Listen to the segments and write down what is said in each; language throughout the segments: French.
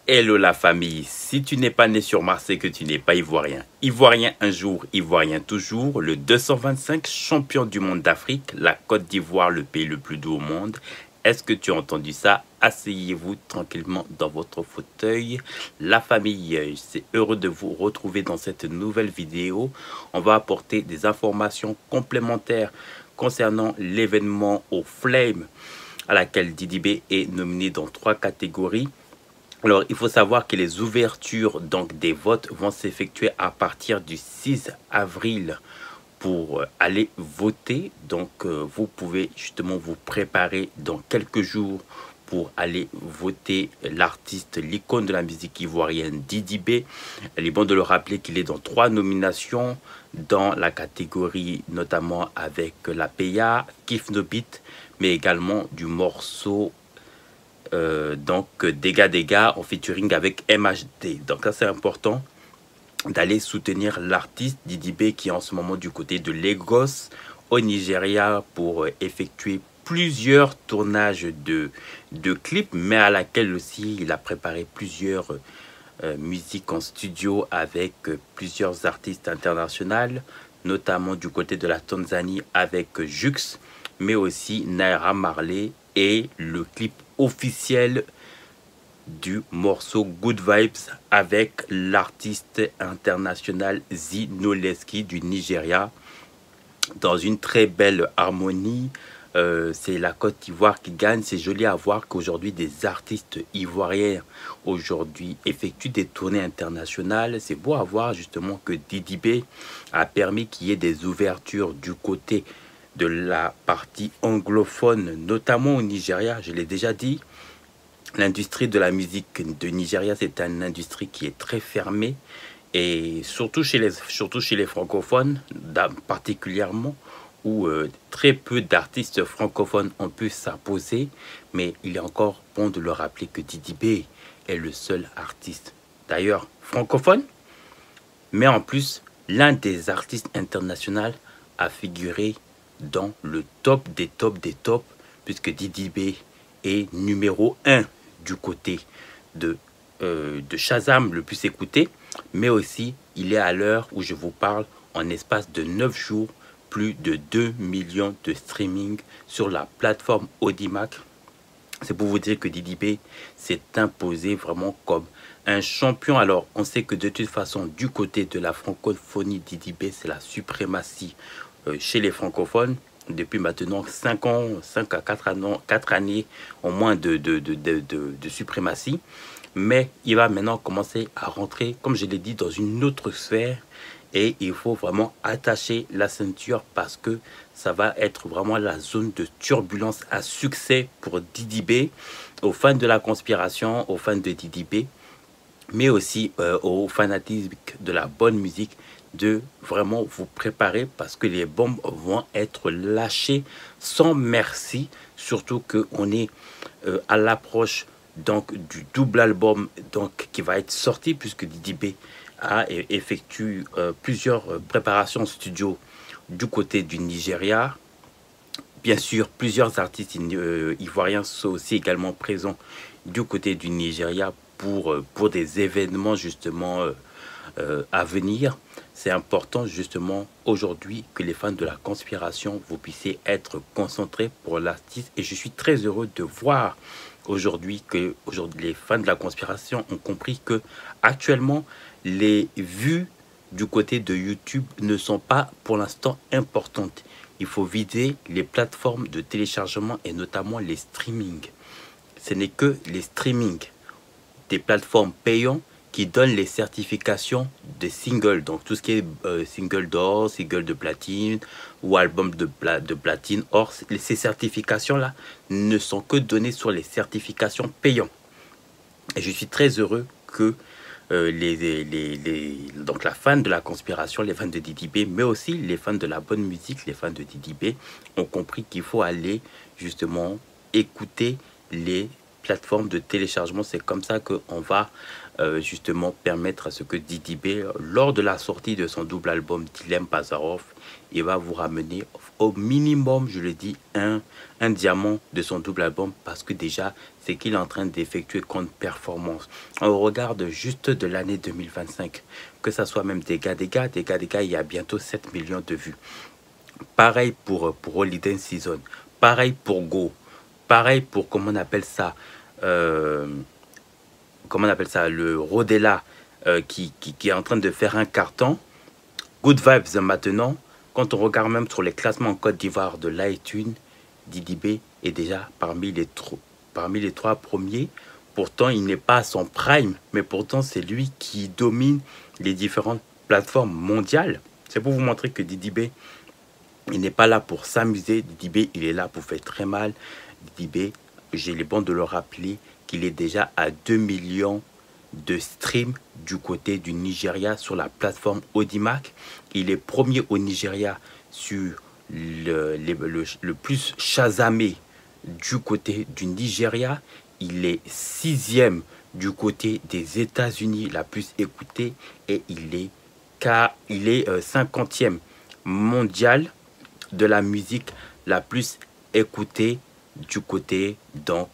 Hello la famille, si tu n'es pas né sur Mars, c'est que tu n'es pas ivoirien. Ivoirien un jour, ivoirien toujours, le 225 champion du monde d'Afrique, la Côte d'Ivoire, le pays le plus doux au monde. Est-ce que tu as entendu ça? Asseyez-vous tranquillement dans votre fauteuil. La famille, c'est heureux de vous retrouver dans cette nouvelle vidéo. On va apporter des informations complémentaires concernant l'événement au Flame, à laquelle Didi B est nominé dans 3 catégories. Alors, il faut savoir que les ouvertures donc, des votes vont s'effectuer à partir du 6 avril pour aller voter. Donc, vous pouvez justement vous préparer dans quelques jours pour aller voter l'artiste, l'icône de la musique ivoirienne Didi B. Il est bon de le rappeler qu'il est dans 3 nominations dans la catégorie notamment avec la PA, Kiff No Beat, mais également du morceau donc Dégâts en featuring avec MHD. Donc ça c'est important d'aller soutenir l'artiste Didi B qui est en ce moment du côté de Lagos au Nigeria pour effectuer plusieurs tournages de clips, mais à laquelle aussi il a préparé plusieurs musiques en studio avec plusieurs artistes internationaux, notamment du côté de la Tanzanie avec Jux, mais aussi Naira Marley et le clip officiel du morceau Good Vibes avec l'artiste international Zinoleski du Nigeria dans une très belle harmonie. C'est la Côte d'Ivoire qui gagne. C'est joli à voir qu'aujourd'hui des artistes ivoiriens aujourd'hui effectuent des tournées internationales. C'est beau à voir justement que Didi B a permis qu'il y ait des ouvertures du côté de la partie anglophone, notamment au Nigeria. Je l'ai déjà dit, l'industrie de la musique de Nigeria, c'est une industrie qui est très fermée, et surtout chez les francophones, particulièrement, où très peu d'artistes francophones ont pu s'imposer. Mais il est encore bon de le rappeler que Didi B est le seul artiste, d'ailleurs francophone, mais en plus l'un des artistes internationaux à figurer dans le top des tops, puisque Didi B est numéro 1 du côté de Shazam, le plus écouté, mais aussi il est à l'heure où je vous parle, en espace de 9 jours, plus de 2 millions de streaming sur la plateforme Audimac. C'est pour vous dire que Didi B s'est imposé vraiment comme un champion. Alors, on sait que de toute façon, du côté de la francophonie, Didi B, c'est la suprématie chez les francophones. Depuis maintenant 5 ans, 5 à 4 années au moins de suprématie. Mais il va maintenant commencer à rentrer, comme je l'ai dit, dans une autre sphère. Et il faut vraiment attacher la ceinture parce que ça va être vraiment la zone de turbulence à succès pour Didi B, aux fans de la conspiration, aux fans de Didi B, mais aussi au fanatisme de la bonne musique, de vraiment vous préparer parce que les bombes vont être lâchées sans merci, surtout que on est à l'approche donc du double album donc qui va être sorti, puisque Didi B a effectué plusieurs préparations studio du côté du Nigeria. Bien sûr, plusieurs artistes ivoiriens sont aussi également présents du côté du Nigeria pour des événements justement à venir. C'est important justement aujourd'hui que les fans de la conspiration, vous puissiez être concentrés pour l'artiste. Et je suis très heureux de voir aujourd'hui que les fans de la conspiration ont compris que actuellement les vues du côté de YouTube ne sont pas pour l'instant importantes. Il faut vider les plateformes de téléchargement et notamment les streamings. Ce n'est que les streamings des plateformes payantes qui donnent les certifications de singles. Donc tout ce qui est single d'or, single de platine ou album de platine. Or, ces certifications-là ne sont que données sur les certifications payantes. Et je suis très heureux que donc la fan de la conspiration, les fans de Didi B, mais aussi les fans de la bonne musique, les fans de Didi B, ont compris qu'il faut aller justement écouter les plateforme de téléchargement. C'est comme ça qu'on va justement permettre à ce que Didi B, lors de la sortie de son double album Dilemme Bazarov, il va vous ramener au minimum, je le dis, un diamant de son double album, parce que déjà, c'est qu'il est en train d'effectuer comme performance. On regarde juste de l'année 2025, que ça soit même des gars, il y a bientôt 7 millions de vues. Pareil pour Holiday Season, pareil pour Go, pareil pour, comment on appelle ça, le Rodela qui est en train de faire un carton. Good Vibes maintenant, quand on regarde même sur les classements en Côte d'Ivoire de l'iTunes, Didi B est déjà parmi les 3 premiers. Pourtant, il n'est pas à son prime, mais pourtant, c'est lui qui domine les différentes plateformes mondiales. C'est pour vous montrer que Didi B, il n'est pas là pour s'amuser. Didi B, il est là pour faire très mal. Didi B, j'ai les bons de le rappeler qu'il est déjà à 2 millions de streams du côté du Nigeria sur la plateforme Audimack. Il est premier au Nigeria sur le plus shazamé du côté du Nigeria. Il est 6e du côté des États-Unis, la plus écoutée, et il est 50e mondial de la musique la plus écoutée du côté donc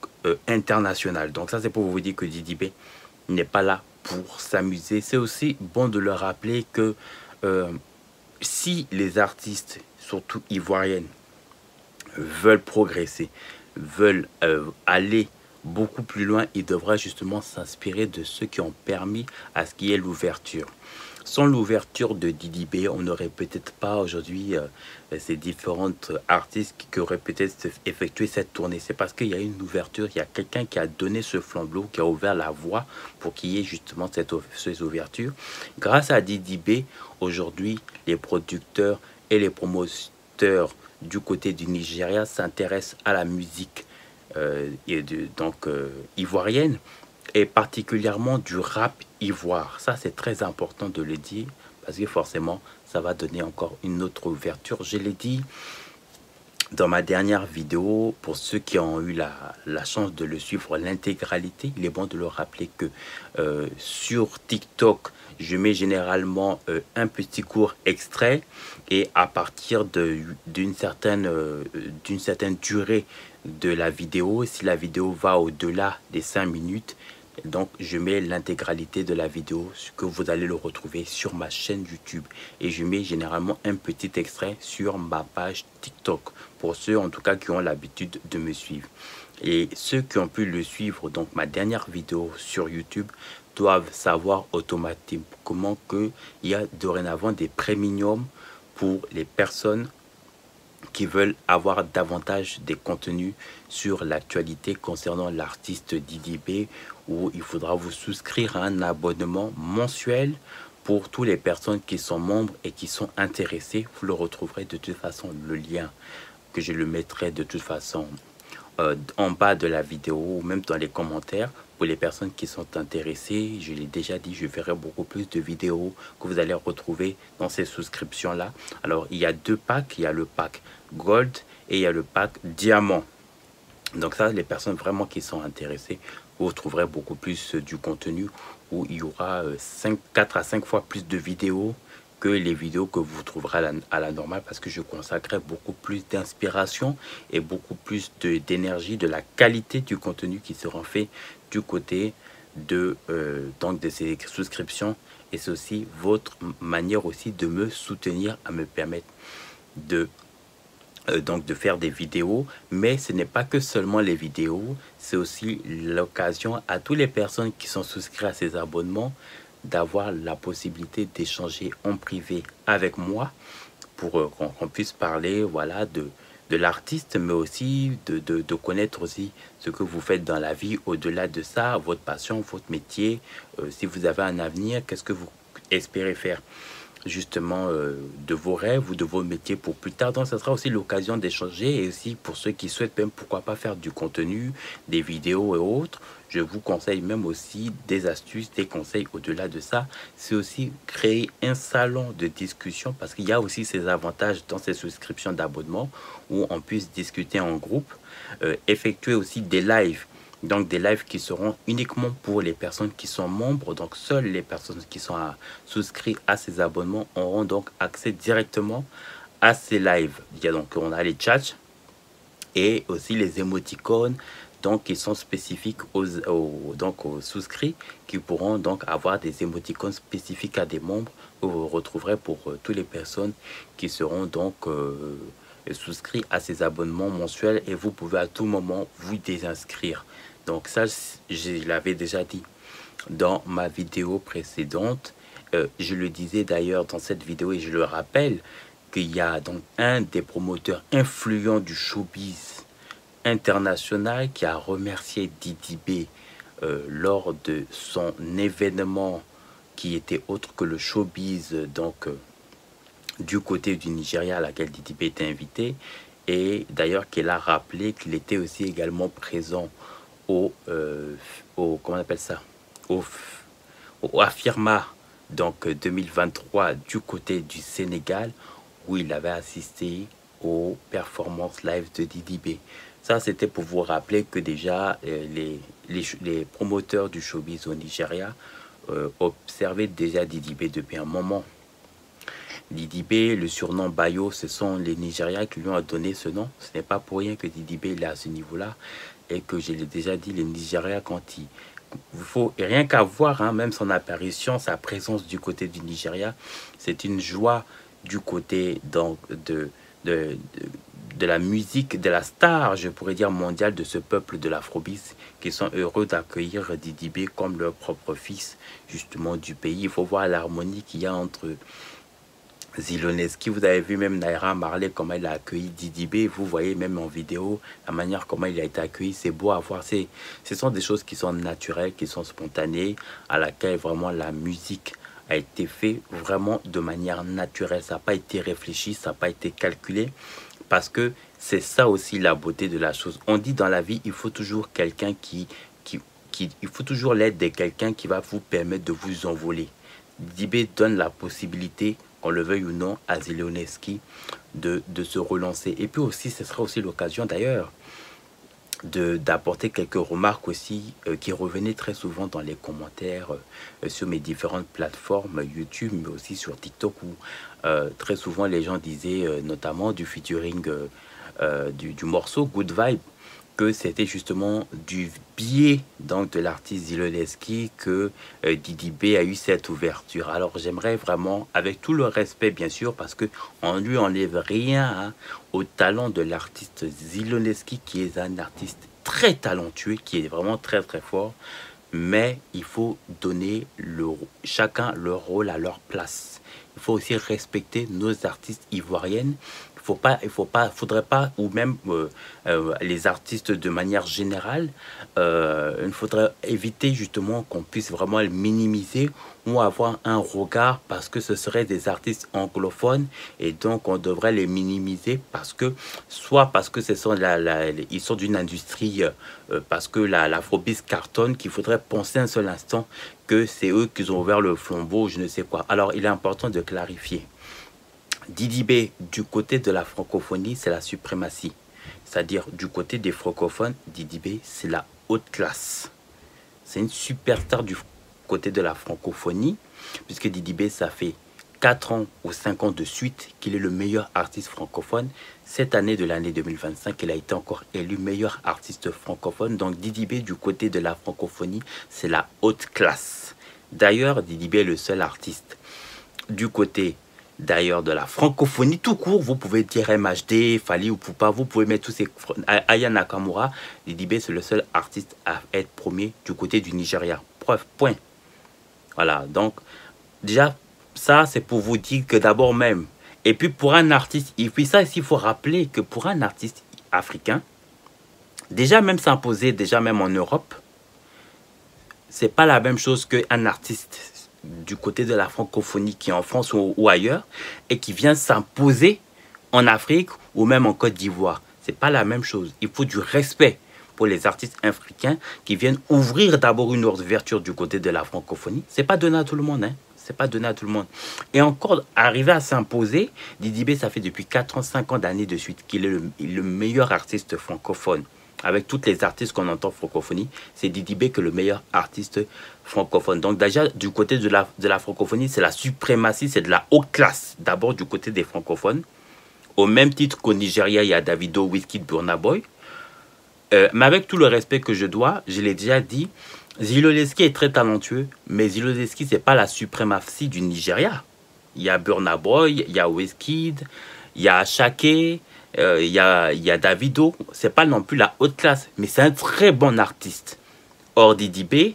international. Donc ça, c'est pour vous dire que Didi B n'est pas là pour s'amuser. C'est aussi bon de le rappeler que si les artistes, surtout ivoiriennes, veulent progresser, veulent aller beaucoup plus loin, ils devraient justement s'inspirer de ceux qui ont permis à ce qu'il y ait l'ouverture. Sans l'ouverture de Didi B, on n'aurait peut-être pas aujourd'hui ces différentes artistes qui auraient peut-être effectué cette tournée. C'est parce qu'il y a une ouverture, il y a quelqu'un qui a donné ce flambeau, qui a ouvert la voie pour qu'il y ait justement ces ouvertures. Grâce à Didi B, aujourd'hui, les producteurs et les promoteurs du côté du Nigeria s'intéressent à la musique ivoirienne, et particulièrement du rap ivoire. Ça, c'est très important de le dire, parce que forcément, ça va donner encore une autre ouverture. Je l'ai dit dans ma dernière vidéo, pour ceux qui ont eu la chance de le suivre l'intégralité, il est bon de le rappeler que sur TikTok, je mets généralement un petit court extrait, et à partir d'une certaine durée de la vidéo, si la vidéo va au-delà des 5 minutes, donc je mets l'intégralité de la vidéo, ce que vous allez le retrouver sur ma chaîne YouTube, et je mets généralement un petit extrait sur ma page TikTok, pour ceux en tout cas qui ont l'habitude de me suivre. Et ceux qui ont pu le suivre, donc ma dernière vidéo sur YouTube, doivent savoir automatiquement qu'il y a dorénavant des premium pour les personnes qui veulent avoir davantage des contenus sur l'actualité concernant l'artiste Didi B, où il faudra vous souscrire à un abonnement mensuel. Pour toutes les personnes qui sont membres et qui sont intéressées, vous le retrouverez de toute façon, le lien que je le mettrai de toute façon en bas de la vidéo, ou même dans les commentaires. Pour les personnes qui sont intéressées, je l'ai déjà dit, je ferai beaucoup plus de vidéos que vous allez retrouver dans ces souscriptions là. Alors il y a 2 packs, il y a le pack Gold et il y a le pack Diamant. Donc ça, les personnes vraiment qui sont intéressées, vous trouverez beaucoup plus du contenu, où il y aura 4 à 5 fois plus de vidéos que les vidéos que vous trouverez à la normale, parce que je consacrerai beaucoup plus d'inspiration et beaucoup plus d'énergie, de la qualité du contenu qui sera fait du côté de ces souscriptions. Et c'est aussi votre manière aussi de me soutenir, à me permettre de faire des vidéos. Mais ce n'est pas que seulement les vidéos, c'est aussi l'occasion à toutes les personnes qui sont souscrites à ces abonnements d'avoir la possibilité d'échanger en privé avec moi, pour qu'on puisse parler, voilà, de l'artiste, mais aussi de connaître aussi ce que vous faites dans la vie. Au-delà de ça, votre passion, votre métier, si vous avez un avenir, qu'est-ce que vous espérez faire justement de vos rêves ou de vos métiers pour plus tard. Donc ça sera aussi l'occasion d'échanger, et aussi pour ceux qui souhaitent même pourquoi pas faire du contenu, des vidéos et autres, je vous conseille même aussi des astuces, des conseils. Au-delà de ça, c'est aussi créer un salon de discussion, parce qu'il y a aussi ces avantages dans ces souscriptions d'abonnement, où on puisse discuter en groupe, effectuer aussi des lives Donc des lives qui seront uniquement pour les personnes qui sont membres. Donc seules les personnes qui sont souscrites à ces abonnements auront donc accès directement à ces lives. Il y a donc, on a les chats et aussi les émoticônes, donc qui sont spécifiques donc aux souscrits, qui pourront donc avoir des émoticônes spécifiques à des membres que vous retrouverez pour toutes les personnes qui seront donc souscrits à ces abonnements mensuels, et vous pouvez à tout moment vous désinscrire. Donc ça, je l'avais déjà dit dans ma vidéo précédente. Je le disais d'ailleurs dans cette vidéo et je le rappelle, qu'il y a donc un des promoteurs influents du showbiz international qui a remercié Didi B lors de son événement qui était autre que le showbiz, donc du côté du Nigeria, à laquelle Didi B était invité, et d'ailleurs qu'il a rappelé qu'il était aussi également présent comment on appelle ça, au Afirma donc 2023 du côté du Sénégal, où il avait assisté aux performances live de Didi B. Ça, c'était pour vous rappeler que déjà les promoteurs du showbiz au Nigeria observaient déjà Didi B depuis un moment. Didi B, le surnom Bayo, ce sont les Nigériens qui lui ont donné ce nom. Ce n'est pas pour rien que Didi B est à ce niveau-là, et que je l'ai déjà dit, les Nigériens, quand il faut rien qu'à voir, hein, même son apparition, sa présence du côté du Nigeria, c'est une joie du côté donc de la musique, de la star, je pourrais dire, mondiale de ce peuple de l'Afrobeat, qui sont heureux d'accueillir Didi B comme leur propre fils, justement, du pays. Il faut voir l'harmonie qu'il y a entre Zelonski. Vous avez vu même Naira Marley, comment il a accueilli Didi B. Vous voyez même en vidéo la manière comment il a été accueilli. C'est beau à voir. Ce sont des choses qui sont naturelles, qui sont spontanées, à laquelle vraiment la musique a été fait vraiment de manière naturelle. Ça n'a pas été réfléchi, ça n'a pas été calculé, parce que c'est ça aussi la beauté de la chose. On dit dans la vie, il faut toujours quelqu'un il faut toujours l'aide de quelqu'un qui va vous permettre de vous envoler. Didi B donne la possibilité, qu'on le veuille ou non, à Zelonski de se relancer. Et puis aussi, ce sera aussi l'occasion d'ailleurs d'apporter quelques remarques aussi qui revenaient très souvent dans les commentaires sur mes différentes plateformes YouTube, mais aussi sur TikTok, où très souvent les gens disaient, notamment du featuring du morceau Good Vibe, que c'était justement du biais donc de l'artiste Zelonski que Didi B a eu cette ouverture. Alors j'aimerais vraiment, avec tout le respect bien sûr, parce que on lui enlève rien hein, au talent de l'artiste Zelonski, qui est un artiste très talentueux, qui est vraiment très très fort, mais il faut donner chacun leur rôle à leur place. Il faut aussi respecter nos artistes ivoiriennes. Faudrait pas, ou même les artistes de manière générale, il faudrait éviter justement qu'on puisse vraiment le minimiser ou avoir un regard, parce que ce seraient des artistes anglophones et donc on devrait les minimiser, parce que soit parce que ils sont d'une industrie, parce que l'afrobeat cartonne, qu'il faudrait penser un seul instant que c'est eux qui ont ouvert le flambeau, je ne sais quoi. Alors il est important de clarifier. Didi B, du côté de la francophonie, c'est la suprématie. C'est-à-dire, du côté des francophones, Didi B, c'est la haute classe. C'est une superstar du côté de la francophonie, puisque Didi B, ça fait 4 ans ou 5 ans de suite qu'il est le meilleur artiste francophone. Cette année de l'année 2025, il a été encore élu meilleur artiste francophone. Donc Didi B, du côté de la francophonie, c'est la haute classe. D'ailleurs, Didi B est le seul artiste du côté d'ailleurs de la francophonie tout court. Vous pouvez dire MHD, Fally Ipupa, vous pouvez mettre tous ces Aya Nakamura. Didi B, c'est le seul artiste à être premier du côté du Nigeria. Preuve, point. Voilà, donc déjà ça c'est pour vous dire que d'abord même, et puis pour un artiste, et puis ça il faut rappeler que pour un artiste africain, déjà même s'imposer, déjà même en Europe, c'est pas la même chose qu'un artiste du côté de la francophonie qui est en France ou ailleurs, et qui vient s'imposer en Afrique ou même en Côte d'Ivoire. C'est pas la même chose. Il faut du respect pour les artistes africains qui viennent ouvrir d'abord une ouverture du côté de la francophonie. C'est pas donné à tout le monde, hein. C'est pas donné à tout le monde. Et encore, arriver à s'imposer, Didi B, ça fait depuis 4 ans, 5 ans d'années de suite qu'il est le meilleur artiste francophone. avec tous les artistes qu'on entend francophonie, c'est Didi B que le meilleur artiste francophone. Donc déjà, du côté de la francophonie, c'est la suprématie, c'est de la haute classe. D'abord du côté des francophones. Au même titre qu'au Nigeria, il y a Davido, Wizkid, Burna Boy. Mais avec tout le respect que je dois, je l'ai déjà dit, Zelowski est très talentueux, mais Zelowski, ce n'est pas la suprématie du Nigeria. Il y a Burna Boy, il y a Wizkid, il y a Shake, il y a Davido. Ce n'est pas non plus la haute classe, mais c'est un très bon artiste. Or, Didi B,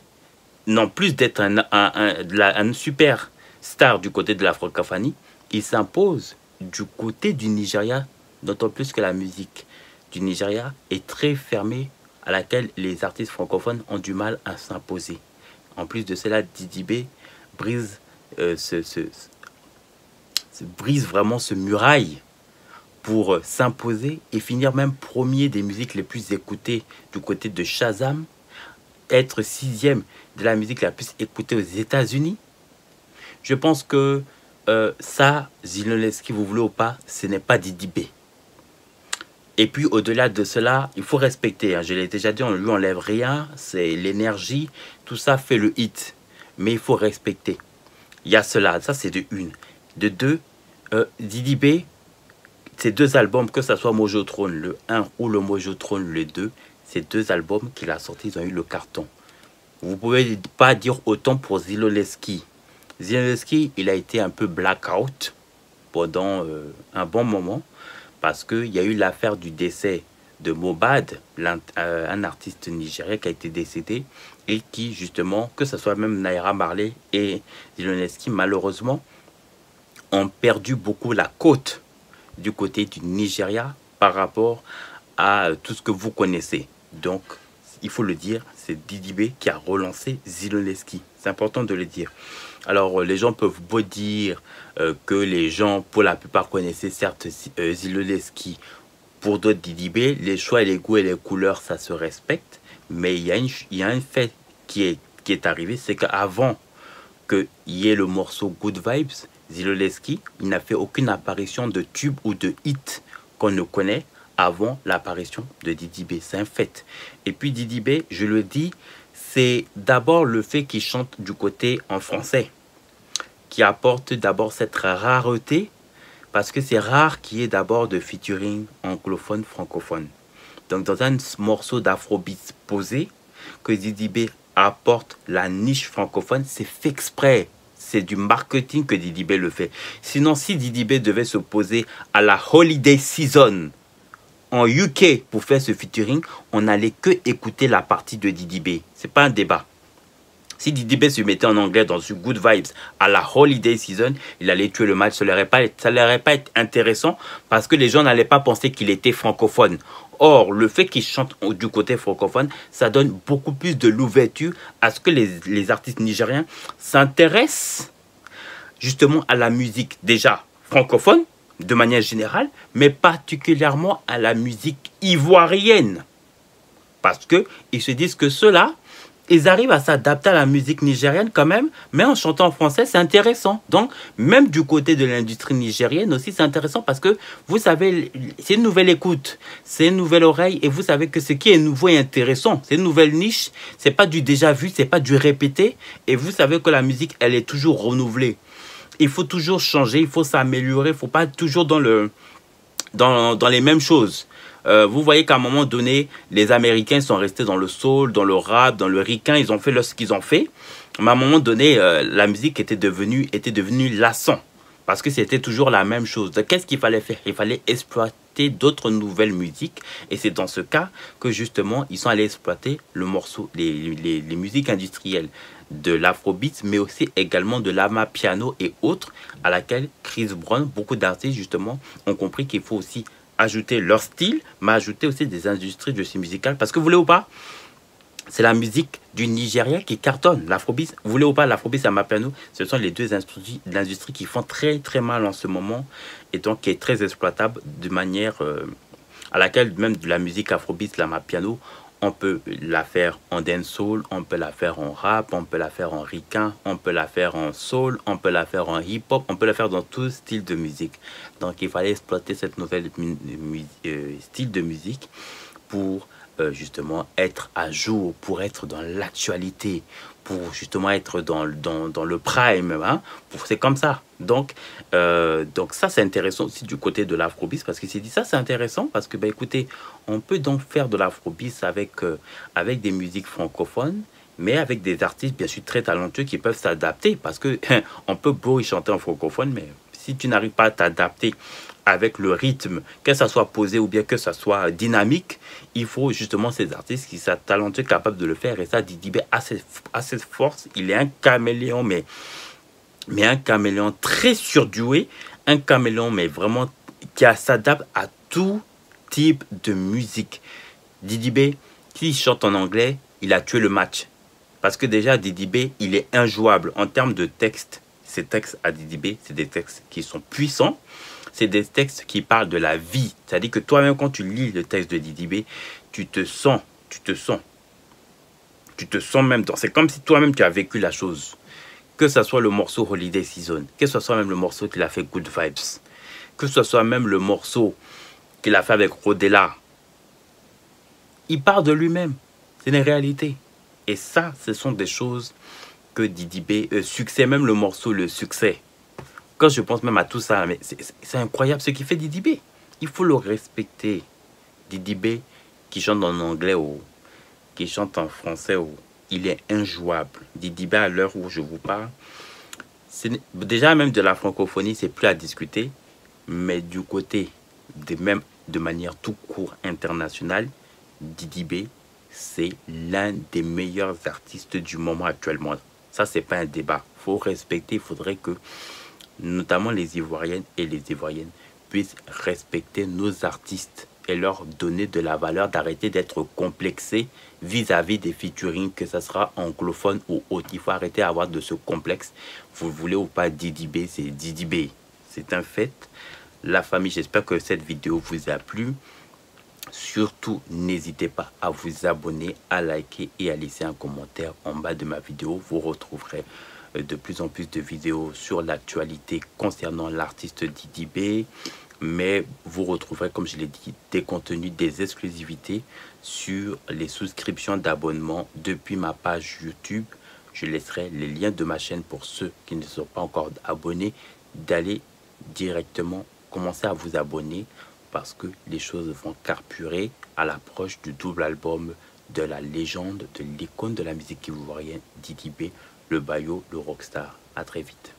non plus d'être un super star du côté de la francophonie, il s'impose du côté du Nigeria, d'autant plus que la musique du Nigeria est très fermée, à laquelle les artistes francophones ont du mal à s'imposer. En plus de cela, Didi B brise, brise vraiment ce muraille pour s'imposer et finir même premier des musiques les plus écoutées du côté de Shazam, être sixième de la musique la plus écoutée aux États-Unis. Je pense que ça, Zelowski, vous voulez ou pas, ce n'est pas Didi B. Et puis au-delà de cela, il faut respecter, hein, je l'ai déjà dit, on ne lui enlève rien, c'est l'énergie, tout ça fait le hit. Mais il faut respecter. Il y a cela, ça c'est de une. De deux, Didi B, ces deux albums, que ce soit Mojotrone le 1 ou le Mojotrone le 2, ces deux albums qu'il a sortis, ils ont eu le carton. Vous ne pouvez pas dire autant pour Zelowski. Zelowski, il a été un peu blackout pendant un bon moment, parce qu'il y a eu l'affaire du décès de Mohbad, un artiste nigérien qui a été décédé et qui, justement, que ce soit même Naira Marley et Zelowski, malheureusement, ont perdu beaucoup la côte du côté du Nigeria par rapport à tout ce que vous connaissez. Donc, il faut le dire, c'est Didi B qui a relancé Zelowski. C'est important de le dire. Alors, les gens peuvent beau dire que les gens, pour la plupart, connaissaient certes Zelowski, pour d'autres Didi B. Les choix, les goûts et les couleurs, ça se respecte. Mais il y a un fait qui est arrivé, c'est qu'avant qu'il y ait le morceau Good Vibes, Zelowski, il n'a fait aucune apparition de tube ou de hit qu'on ne connaît avant l'apparition de Didi B. C'est un fait. Et puis Didi B, je le dis, c'est d'abord le fait qu'il chante du côté en français, qui apporte d'abord cette rareté, parce que c'est rare qu'il y ait d'abord de featuring anglophone, francophone. Donc dans un morceau d'afrobeat posé, que Didi B apporte la niche francophone, c'est fait exprès. C'est du marketing que Didi B le fait. Sinon, si Didi B devait se poser à la holiday season en UK pour faire ce featuring, on n'allait que écouter la partie de Didi B. C'est pas un débat. Si Didi B se mettait en anglais dans ce Good Vibes à la holiday season, il allait tuer le match. Ça n'allait pas être intéressant parce que les gens n'allaient pas penser qu'il était francophone. Or, le fait qu'il chante du côté francophone, ça donne beaucoup plus de l'ouverture à ce que les artistes nigériens s'intéressent justement à la musique déjà francophone, de manière générale, mais particulièrement à la musique ivoirienne. Parce qu'ils se disent que ceux-là, ils arrivent à s'adapter à la musique nigérienne quand même, mais en chantant en français, c'est intéressant. Donc, même du côté de l'industrie nigérienne aussi, c'est intéressant parce que, vous savez, c'est une nouvelle écoute, c'est une nouvelle oreille, et vous savez que ce qui est nouveau et intéressant, c'est une nouvelle niche, c'est pas du déjà vu, c'est pas du répété, et vous savez que la musique, elle est toujours renouvelée. Il faut toujours changer, il faut s'améliorer, il ne faut pas être toujours dans les mêmes choses. Vous voyez qu'à un moment donné, les Américains sont restés dans le soul, dans le rap, dans le ricain. Ils ont fait ce qu'ils ont fait. Mais à un moment donné, la musique était devenue lassant. Parce que c'était toujours la même chose. Donc, qu'est-ce qu'il fallait faire? Il fallait exploiter d'autres nouvelles musiques. Et c'est dans ce cas que justement, ils sont allés exploiter le morceau, les musiques industrielles de l'afrobeat, mais aussi également de l'amapiano et autres, à laquelle Chris Brown, beaucoup d'artistes justement, ont compris qu'il faut aussi ajouter leur style, mais ajouter aussi des industries de ce musical. Parce que vous voulez ou pas, c'est la musique du Nigeria qui cartonne. L'afrobeat, vous voulez ou pas, l'afrobeat et l'amapiano, ce sont les deux industries qui font très très mal en ce moment, et donc qui est très exploitable de manière à laquelle même de la musique afrobeat, l'amapiano, on peut la faire en dancehall, on peut la faire en rap, on peut la faire en ricain, on peut la faire en soul, on peut la faire en hip-hop, on peut la faire dans tout style de musique. Donc il fallait exploiter cette nouvelle style de musique pour justement être à jour, pour être dans l'actualité, pour justement être dans le prime, hein. C'est comme ça. Donc ça c'est intéressant aussi du côté de l'afrobeat, parce qu'il s'est dit ça c'est intéressant parce que, ben écoutez, on peut donc faire de l'afrobeat avec des musiques francophones, mais avec des artistes bien sûr très talentueux qui peuvent s'adapter, parce que on peut beau y chanter en francophone, mais si tu n'arrives pas à t'adapter avec le rythme, que ça soit posé ou bien que ça soit dynamique, il faut justement ces artistes qui sont talentueux, capables de le faire. Et ça, Didi B a cette force. Il est un caméléon, mais un caméléon très surdoué, un caméléon, mais vraiment qui s'adapte à tout type de musique. Didi B, s'il chante en anglais, il a tué le match. Parce que déjà, Didi B, il est injouable en termes de texte. Ces textes à Didi B, c'est des textes qui sont puissants. C'est des textes qui parlent de la vie. C'est-à-dire que toi-même, quand tu lis le texte de Didi B, tu te sens même dans... C'est comme si toi-même, tu as vécu la chose. Que ce soit le morceau Holiday Season, que ce soit même le morceau qu'il a fait Good Vibes, que ce soit même le morceau qu'il a fait avec Rodella. Il parle de lui-même. C'est une réalité. Et ça, ce sont des choses que Didi B... succès, même le morceau Le Succès. Quand je pense même à tout ça, mais c'est incroyable ce qu'il fait Didi B. Il faut le respecter. Didi B qui chante en anglais ou qui chante en français, ou il est injouable. Didi B, à l'heure où je vous parle, déjà même de la francophonie, c'est plus à discuter, mais du côté même de manière tout court internationale, Didi B, c'est l'un des meilleurs artistes du moment actuellement. Ça, c'est pas un débat. Il faut respecter, il faudrait que notamment les Ivoiriennes et les Ivoiriennes puissent respecter nos artistes et leur donner de la valeur, d'arrêter d'être complexés vis-à-vis des featuring, que ça sera anglophone ou autre. Il faut arrêter d'avoir de ce complexe. Vous voulez ou pas Didi B, c'est Didi B. C'est un fait. La famille, j'espère que cette vidéo vous a plu. Surtout, n'hésitez pas à vous abonner, à liker et à laisser un commentaire en bas de ma vidéo. Vous retrouverez de plus en plus de vidéos sur l'actualité concernant l'artiste Didi B. Mais vous retrouverez, comme je l'ai dit, des contenus, des exclusivités sur les souscriptions d'abonnement depuis ma page YouTube. Je laisserai les liens de ma chaîne pour ceux qui ne sont pas encore abonnés, d'aller directement commencer à vous abonner, parce que les choses vont carburer à l'approche du double album de la légende, de l'icône de la musique ivoirienne, Didi B, le Bayo, le rockstar. À très vite.